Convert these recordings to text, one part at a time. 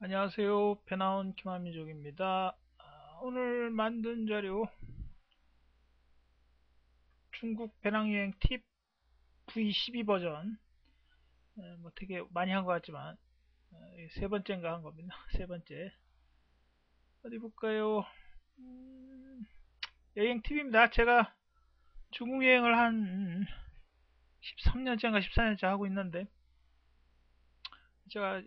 안녕하세요. 배나온 김한민족입니다. 오늘 만든 자료 중국 배낭여행 팁 V12 버전. 뭐 되게 많이 한 것 같지만 세 번째인가 한 겁니다. 세 번째. 어디 볼까요? 음, 여행 팁입니다. 제가 중국 여행을 한 13년째인가 14년째 하고 있는데 제가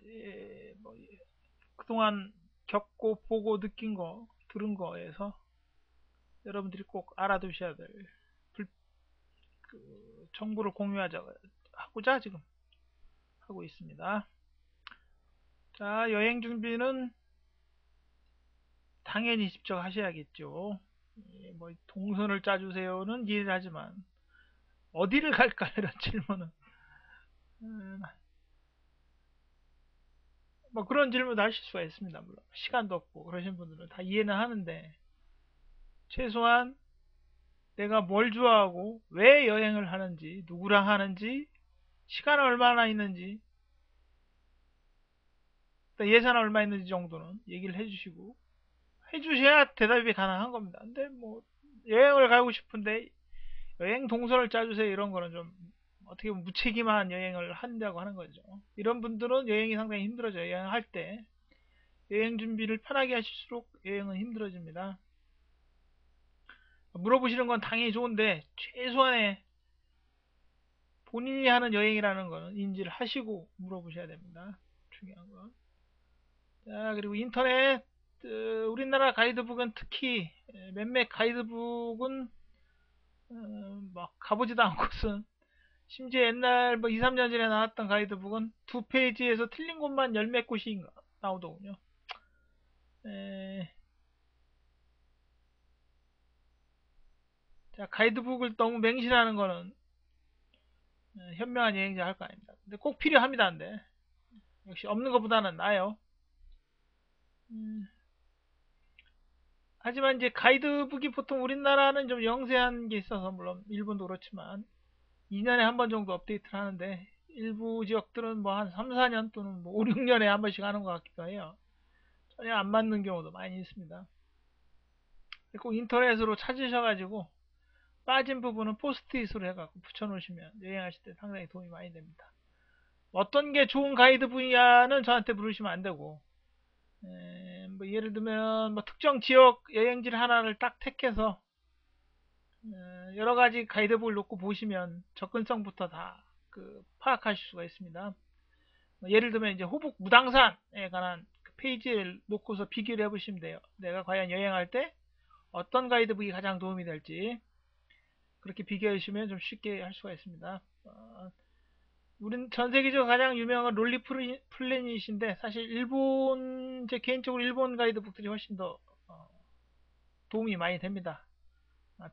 그동안 겪고 보고 느낀 거 들은 거에서 여러분들이 꼭 알아두셔야 될 정보를 공유하고자 지금 하고 있습니다. 자, 여행 준비는 당연히 직접 하셔야겠죠. 뭐 동선을 짜주세요는 이해를 하지만 어디를 갈까 이런 질문은 음, 뭐 그런 질문도 하실 수가 있습니다. 물론 시간도 없고 그러신 분들은 다 이해는 하는데 최소한 내가 뭘 좋아하고 왜 여행을 하는지 누구랑 하는지 시간 얼마나 있는지 예산 얼마 있는지 정도는 얘기를 해주셔야 대답이 가능한 겁니다. 근데 뭐 여행을 가고 싶은데 여행 동선을 짜주세요 이런 거는 좀 어떻게 보면 무책임한 여행을 한다고 하는 거죠. 이런 분들은 여행이 상당히 힘들어져요. 여행할 때 여행 준비를 편하게 하실수록 여행은 힘들어집니다. 물어보시는 건 당연히 좋은데 최소한의 본인이 하는 여행이라는 거는 인지를 하시고 물어보셔야 됩니다. 중요한 건. 자, 그리고 인터넷 우리나라 가이드북은 특히 몇몇 가이드북은 막 가보지도 않고선 심지어 옛날 뭐 2, 3년 전에 나왔던 가이드북은 두 페이지에서 틀린 곳만 열 몇 곳이 나오더군요. 에, 자, 가이드북을 너무 맹신하는 거는 현명한 여행자 할 거 아닙니다. 근데 꼭 필요합니다. 근데 역시 없는 것보다는 나아요. 음, 하지만 이제 가이드북이 보통 우리나라는 좀 영세한 게 있어서 물론 일본도 그렇지만 2년에 한 번 정도 업데이트를 하는데 일부 지역들은 뭐 한 3, 4년 또는 뭐 5, 6년에 한 번씩 하는 것 같기도 해요. 전혀 안 맞는 경우도 많이 있습니다. 꼭 인터넷으로 찾으셔가지고 빠진 부분은 포스트잇으로 해갖고 붙여놓으시면 여행하실 때 상당히 도움이 많이 됩니다. 어떤 게 좋은 가이드 분야는 저한테 물으시면 안 되고, 뭐 예를 들면 뭐 특정 지역 여행지 하나를 딱 택해서 여러 가지 가이드북을 놓고 보시면 접근성부터 다 파악하실 수가 있습니다. 뭐 예를 들면 이제 호북 무당산에 관한 그 페이지를 놓고서 비교를 해보시면 돼요. 내가 과연 여행할 때 어떤 가이드북이 가장 도움이 될지 그렇게 비교해 주시면 좀 쉽게 할 수가 있습니다. 우린 전 세계적으로 가장 유명한 롤리 플래닛인데 사실 일본 제 개인적으로 일본 가이드북들이 훨씬 더 도움이 많이 됩니다.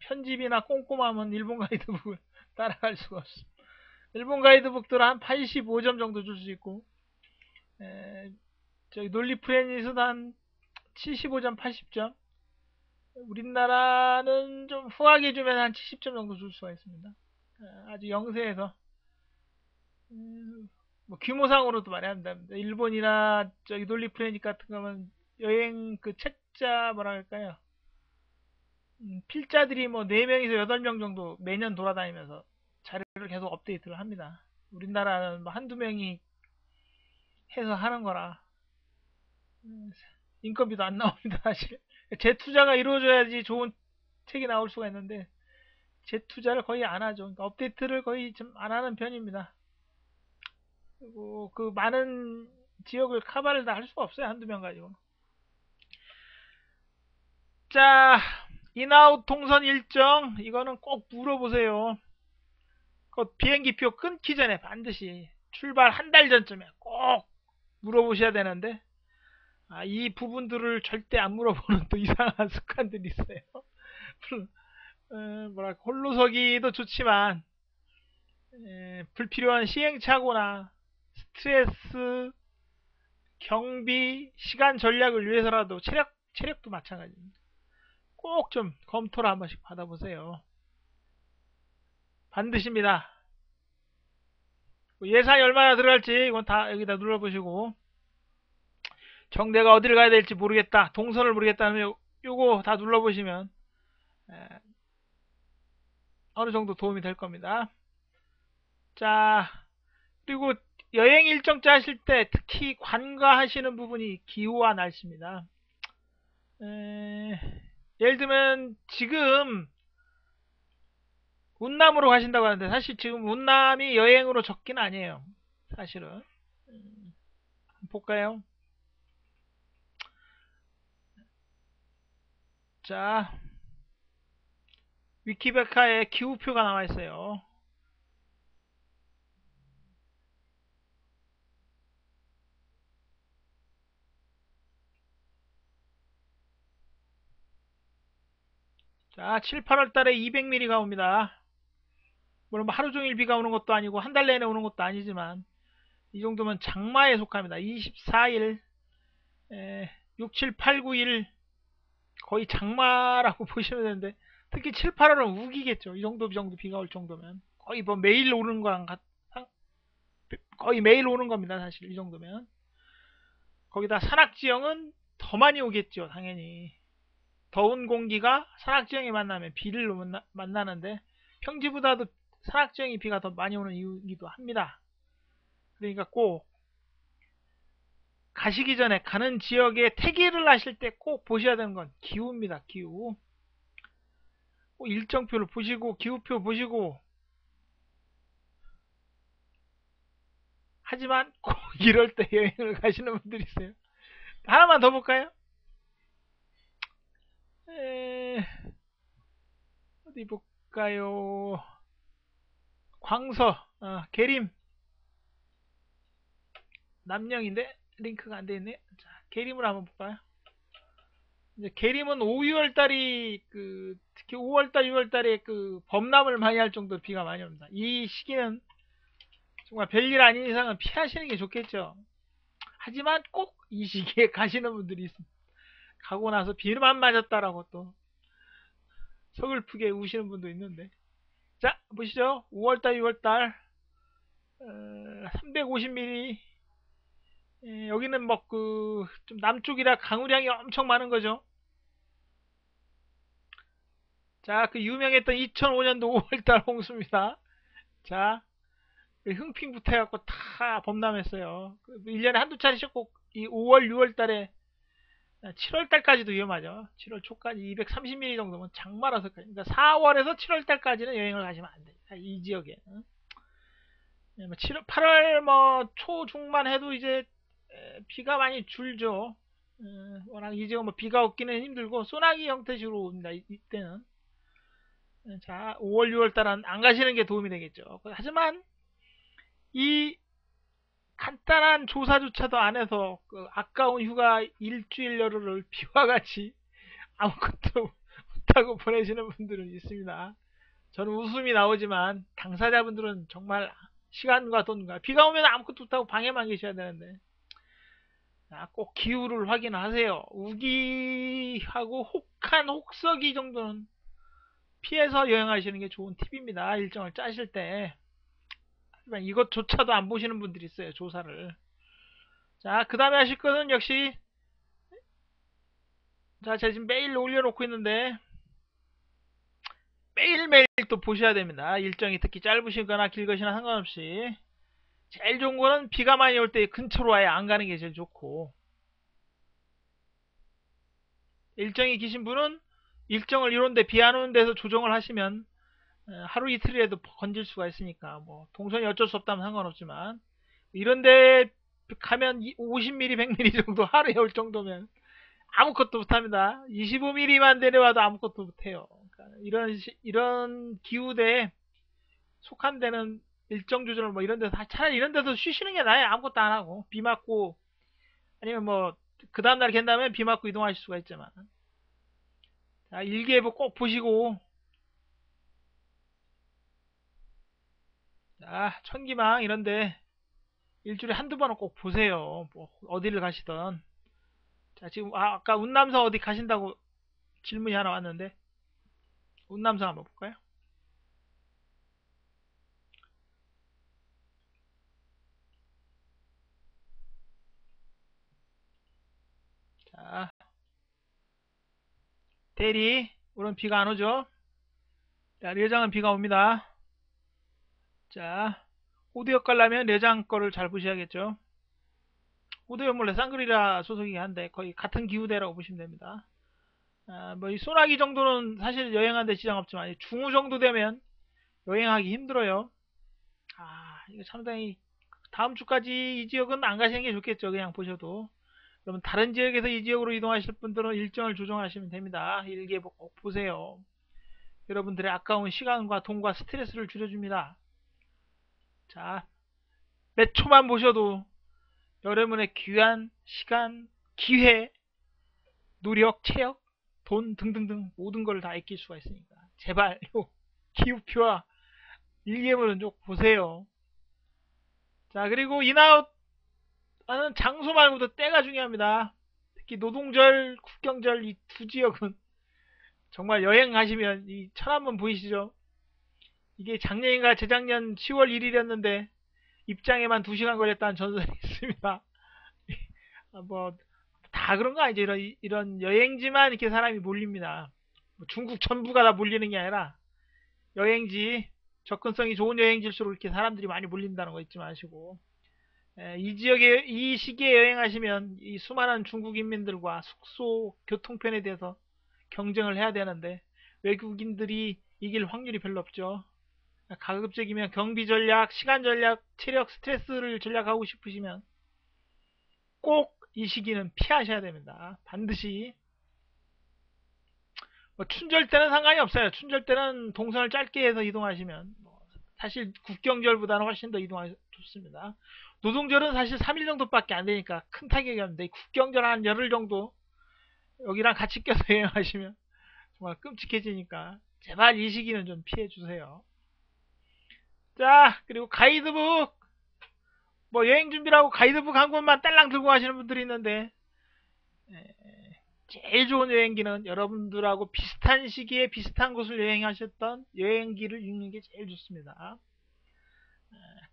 편집이나 꼼꼼함은 일본 가이드북을 따라갈 수가 없어. 일본 가이드북들은 한 85점 정도 줄 수 있고 저기 롤리 플래닛은 한 75점, 80점. 우리나라는 좀 후하게 주면 한 70점 정도 줄 수가 있습니다. 아주 영세해서 뭐 규모상으로도 말합니다. 일본이나 저기 놀리 프레닉 같은 거면 여행 그 책자 뭐라 할까요? 필자들이 뭐 4명에서 8명 정도 매년 돌아다니면서 자료를 계속 업데이트를 합니다. 우리나라는 뭐 한두 명이 해서 하는 거라 인건비도 안 나옵니다. 사실 재투자가 이루어져야지 좋은 책이 나올 수가 있는데 재투자를 거의 안 하죠. 그러니까 업데이트를 거의 좀 안 하는 편입니다. 그리고 그 많은 지역을 카바를 다 할 수가 없어요. 한두 명 가지고. 자, 인아웃 동선 일정 이거는 꼭 물어보세요. 그 비행기표 끊기 전에 반드시 출발 한 달 전쯤에 꼭 물어보셔야 되는데 이 부분들을 절대 안 물어보는 또 이상한 습관들이 있어요. 뭐랄까 홀로서기도 좋지만 불필요한 시행착오나 스트레스, 경비, 시간 전략을 위해서라도 체력도 마찬가지입니다. 꼭 좀 검토를 한 번씩 받아보세요. 반드시입니다. 예산이 얼마나 들어갈지 이건 다 여기다 눌러보시고 정대가 어디를 가야 될지 모르겠다, 동선을 모르겠다 하면 요거 다 눌러보시면 어느 정도 도움이 될 겁니다. 자, 그리고 여행 일정 짜실 때 특히 관가하시는 부분이 기후와 날씨입니다. 예를 들면 지금 운남으로 가신다고 하는데 사실 지금 운남이 여행으로 적긴 아니에요. 사실은. 볼까요? 자, 위키백과에 기후표가 나와 있어요. 자, 7, 8월 달에 200mm가 옵니다. 물론 뭐 하루 종일 비가 오는 것도 아니고 한 달 내내 오는 것도 아니지만 이 정도면 장마에 속합니다. 24일, 6, 7, 8, 9일 거의 장마라고 보시면 되는데 특히 7, 8월은 우기겠죠. 이 정도 비가 올 정도면 거의 뭐 매일 오는 거랑 거의 매일 오는 겁니다. 사실 이 정도면. 거기다 산악지형은 더 많이 오겠죠. 당연히. 더운 공기가 산악지형에 만나면 비를 만나는데 평지보다도 산악지형이 비가 더 많이 오는 이유이기도 합니다. 그러니까 꼭 가시기 전에 가는 지역에 태기를 하실 때 꼭 보셔야 되는 건 기후입니다. 기후. 꼭 일정표를 보시고 기후표 보시고, 하지만 꼭 이럴 때 여행을 가시는 분들이 있어요. 하나만 더 볼까요? 어디 볼까요? 광서, 계림, 남령인데 링크가 안 돼 있네. 자, 계림을 한번 볼까요? 이제 계림은 5, 6월 달이 특히 5월 달, 6월 달에 범람을 많이 할 정도로 비가 많이 옵니다. 이 시기는 정말 별일 아닌 이상은 피하시는 게 좋겠죠. 하지만 꼭 이 시기에 가시는 분들이 있습니다. 가고 나서 비만 맞았다라고 또 서글프게 우시는 분도 있는데. 자, 보시죠. 5월달, 6월달 350mm. 여기는 뭐 좀 남쪽이라 강우량이 엄청 많은 거죠. 자, 그 유명했던 2005년도 5월달 홍수입니다. 자, 흥핑부터 해갖고 다 범람했어요. 1년에 한두 차례씩 꼭 이 5월, 6월 달에 7월 달까지도 위험하죠. 7월 초까지 230mm 정도면 장마라서. 그러니까 4월에서 7월 달까지는 여행을 가시면 안 됩니다. 이 지역에. 7월, 8월 뭐 초중만 해도 이제 비가 많이 줄죠. 워낙 이 지역은 뭐 비가 없기는 힘들고 소나기 형태식으로 옵니다. 이때는. 자, 5월, 6월 달은 안 가시는 게 도움이 되겠죠. 하지만 이 간단한 조사조차도 안 해서 아까운 휴가 일주일 여름을 비와 같이 아무것도 못하고 보내시는 분들은 있습니다. 저는 웃음이 나오지만 당사자분들은 정말 시간과 돈과 비가 오면 아무것도 못하고 방에만 계셔야 되는데, 꼭 기후를 확인하세요. 우기하고 혹한 혹서기 정도는 피해서 여행하시는 게 좋은 팁입니다. 일정을 짜실 때. 하지만 이것조차도 안 보시는 분들이 있어요. 조사를. 자, 그 다음에 하실 거는 역시, 자, 제가 지금 매일 올려놓고 있는데 매일매일 또 보셔야 됩니다. 일정이 특히 짧으시거나 길거시나 상관없이 제일 좋은 거는 비가 많이 올 때 근처로 아예 안 가는 게 제일 좋고, 일정이 기신 분은 일정을 이런데 비 안 오는 데서 조정을 하시면 하루 이틀이라도 건질 수가 있으니까, 뭐 동선이 어쩔 수 없다면 상관없지만 이런데 가면 50mm, 100mm 정도 하루에 올 정도면 아무것도 못합니다. 25mm만 내려와도 아무것도 못해요. 그러니까 이런 기후대에 속한 데는 일정 조절을 뭐 이런 데서 차라리 이런 데서 쉬시는 게 나아요. 아무것도 안 하고 비 맞고, 아니면 뭐 그 다음날 갠다면 비 맞고 이동하실 수가 있지만. 자, 일기예보 꼭 보시고, 자, 천기망 이런데 일주일에 한두 번은 꼭 보세요. 뭐 어디를 가시던. 자, 지금 아까 운남성 어디 가신다고 질문이 하나 왔는데, 운남성 한번 볼까요? 자, 대리, 우선 비가 안 오죠? 자, 내장은 비가 옵니다. 자, 호두역 가려면 내장 거를 잘 보셔야겠죠? 호두역 원래 쌍그리라 소속이긴 한데 거의 같은 기후대라고 보시면 됩니다. 뭐 이 소나기 정도는 사실 여행하는데 지장 없지만 중후 정도 되면 여행하기 힘들어요. 이거 상당히 다음 주까지 이 지역은 안 가시는 게 좋겠죠. 그냥 보셔도. 그러면 다른 지역에서 이 지역으로 이동하실 분들은 일정을 조정하시면 됩니다. 일기예 꼭 보세요. 여러분들의 아까운 시간과 돈과 스트레스를 줄여줍니다. 자, 몇 초만 보셔도 여러분의 귀한 시간, 기회, 노력, 체력, 돈 등등등 모든 걸 다 아낄 수가 있으니까 제발 기후표와 일기예보는 좀 보세요. 자, 그리고 인아웃 하는 장소 말고도 때가 중요합니다. 특히 노동절, 국경절 이 두 지역은 정말 여행 가시면 이 천안문 보이시죠? 이게 작년인가 재작년 10월 1일이었는데 입장에만 2시간 걸렸다는 전설이 있습니다. 뭐 다 그런 거 아니죠. 이런 여행지만 이렇게 사람이 몰립니다. 뭐 중국 전부가 다 몰리는 게 아니라 여행지, 접근성이 좋은 여행지일수록 이렇게 사람들이 많이 몰린다는 거 잊지 마시고, 이 지역에 이 시기에 여행하시면 이 수많은 중국 인민들과 숙소, 교통편에 대해서 경쟁을 해야 되는데 외국인들이 이길 확률이 별로 없죠. 가급적이면 경비 전략, 시간 전략, 체력, 스트레스를 전략하고 싶으시면 꼭 이 시기는 피하셔야 됩니다. 반드시. 뭐 춘절 때는 상관이 없어요. 춘절 때는 동선을 짧게 해서 이동하시면 사실 국경절보다는 훨씬 더 이동하기 좋습니다. 노동절은 사실 3일 정도밖에 안 되니까 큰 타격이 없는데 국경절 한 열흘 정도 여기랑 같이 껴서 여행하시면 정말 끔찍해지니까 제발 이 시기는 좀 피해 주세요. 자, 그리고 가이드북, 뭐 여행 준비라고 가이드북 한 권만 딸랑 들고 가시는 분들이 있는데 제일 좋은 여행기는 여러분들하고 비슷한 시기에 비슷한 곳을 여행하셨던 여행기를 읽는 게 제일 좋습니다.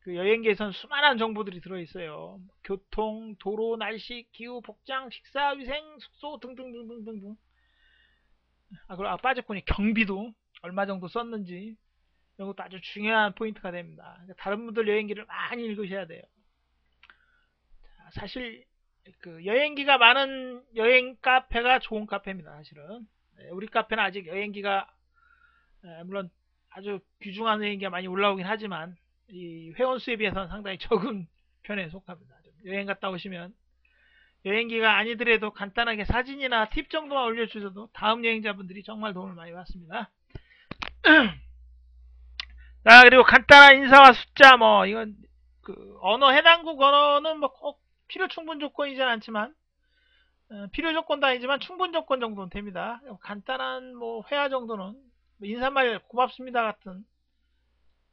그 여행기에선 수많은 정보들이 들어있어요. 교통, 도로, 날씨, 기후, 복장, 식사, 위생, 숙소 등등등등등. 그리고 빠졌군요. 경비도 얼마 정도 썼는지 이런 것도 아주 중요한 포인트가 됩니다. 그러니까 다른 분들 여행기를 많이 읽으셔야 돼요. 사실 그 여행기가 많은 여행 카페가 좋은 카페입니다. 사실은 우리 카페는 아직 여행기가 물론 아주 귀중한 여행기가 많이 올라오긴 하지만 이 회원 수에 비해서는 상당히 적은 편에 속합니다. 여행 갔다 오시면 여행기가 아니더라도 간단하게 사진이나 팁 정도만 올려주셔도 다음 여행자분들이 정말 도움을 많이 받습니다. 자, 그리고 간단한 인사와 숫자, 뭐 이건 그 언어, 해당국 언어는 뭐 꼭 필요 충분 조건이진 않지만 필요 조건도 아니지만 충분 조건 정도는 됩니다. 간단한 뭐 회화 정도는 뭐 인사말 고맙습니다 같은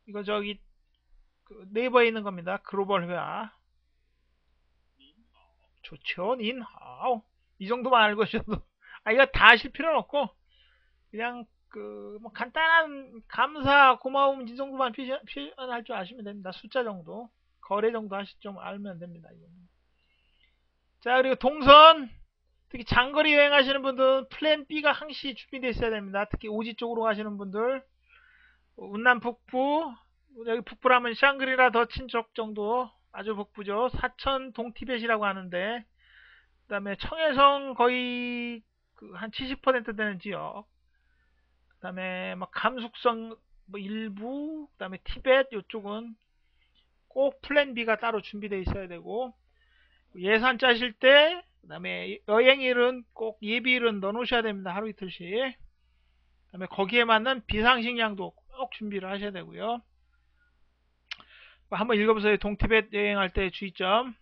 이거 저기 그 네이버에 있는 겁니다. 글로벌 회화 좋죠. 닌하오 이 정도만 알고 있어도 이거 다 하실 필요는 없고 그냥 그 뭐 간단한 감사 고마움 이 정도만 표현할 줄 아시면 됩니다. 숫자 정도 거래 정도 하실 좀 알면 됩니다. 자, 그리고 동선 특히 장거리 여행하시는 분들은 플랜 B가 항시 준비되어 있어야 됩니다. 특히 오지 쪽으로 가시는 분들 운남 북부, 여기 북부라면 샹그리라 더 친척 정도 아주 북부죠. 사천 동티벳이라고 하는데 그 다음에 청해성 거의 그한 70% 되는 지역, 그 다음에 뭐 감숙성 뭐 일부, 그 다음에 티벳 이쪽은 꼭 플랜 B가 따로 준비되어 있어야 되고 예산 짜실 때 그 다음에 여행일은 꼭 예비일은 넣어 놓으셔야 됩니다. 하루 이틀씩. 그 다음에 거기에 맞는 비상식량도 꼭 준비를 하셔야 되고요. 한번 읽어보세요. 동티벳 여행할 때 주의점.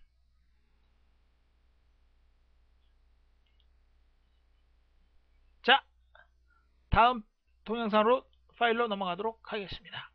자, 다음 동영상으로 파일로 넘어가도록 하겠습니다.